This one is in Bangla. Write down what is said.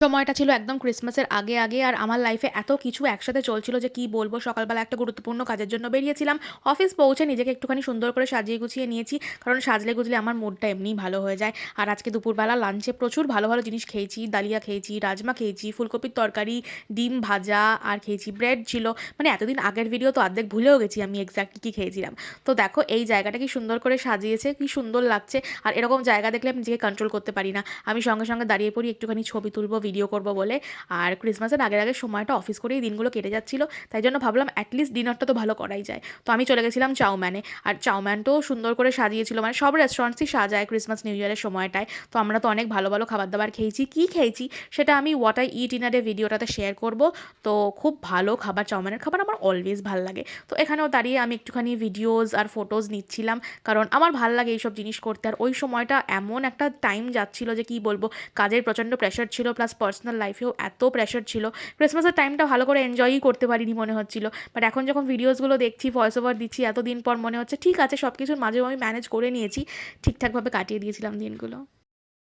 সময়টা ছিল একদম ক্রিসমাসের আগে আর আমার লাইফে এত কিছু একসাথে চলছিল যে কি বলবো। সকালবেলা একটা গুরুত্বপূর্ণ কাজের জন্য বেরিয়েছিলাম। অফিস পৌঁছে নিজেকে একটুখানি সুন্দর করে সাজিয়ে গুছিয়ে নিয়েছি। কারণ সাজলে গুজলে আমার মুডটা এমনিই ভালো হয়ে যায়। আর আজকে দুপুরবেলা লাঞ্চে প্রচুর ভালো, ভালো জিনিস খেয়েছি। ডালিয়া খেয়েছি, রাজমা খেয়েছি, ফুলকপির তরকারি, ডিম ভাজা আর খেয়েছি ব্রেড ছিল। মানে এতদিন আগের ভিডিও তো অর্ধেক ভুলেও গেছি আমি এক্সাক্টলি কী খেয়েছিলাম। তো দেখো এই জায়গাটা কি সুন্দর করে সাজিয়েছে, কি সুন্দর লাগছে। আর এরকম জায়গা দেখলে আমি নিজেকে কন্ট্রোল করতে পারি না। আমি সঙ্গে সঙ্গে দাঁড়িয়ে পড়ি একটুখানি ছবি তুলবো, ভিডিও করবো বলে। আর ক্রিসমাসের আগের সময়টা অফিস করেই দিনগুলো কেটে যাচ্ছিল। তাই জন্য ভাবলাম অ্যাটলিস্ট ডিনারটা তো ভালো করাই যায়। তো আমি চলে গেছিলাম চাউম্যানে। আর চাউম্যানটাও সুন্দর করে সাজিয়েছিল, মানে সব রেস্টুরেন্টসই সাজায় ক্রিসমাস নিউ ইয়ারের সময়টায়। তো আমরা তো অনেক ভালো ভালো খাবার দাবার খেয়েছি। কী খেয়েছি সেটা আমি what I it in a day ভিডিওটাতে শেয়ার করব। তো খুব ভালো খাবার, চাউম্যানের খাবার আমার অলওয়েজ ভাল লাগে। তো এখানেও দাঁড়িয়ে আমি একটুখানি ভিডিওস আর ফটোজ নিচ্ছিলাম, কারণ আমার ভাল লাগে এইসব জিনিস করতে। আর ওই সময়টা এমন একটা টাইম যাচ্ছিল যে কি বলবো, কাজের প্রচণ্ড প্রেশার ছিল, প্লাস পার্সোনাল লাইফেও এত প্রেশার ছিল। ক্রিসমাসের টাইমটা ভালো করে এনজয়ই করতে পারিনি মনে হচ্ছিল। বাট এখন যখন ভিডিওসগুলো দেখছি, ভয়েস ওভার দিচ্ছি এতদিন পর, মনে হচ্ছে ঠিক আছে সব কিছুর মাঝেও আমি ম্যানেজ করে নিয়েছি, ঠিকঠাকভাবে কাটিয়ে দিয়েছিলাম দিনগুলো।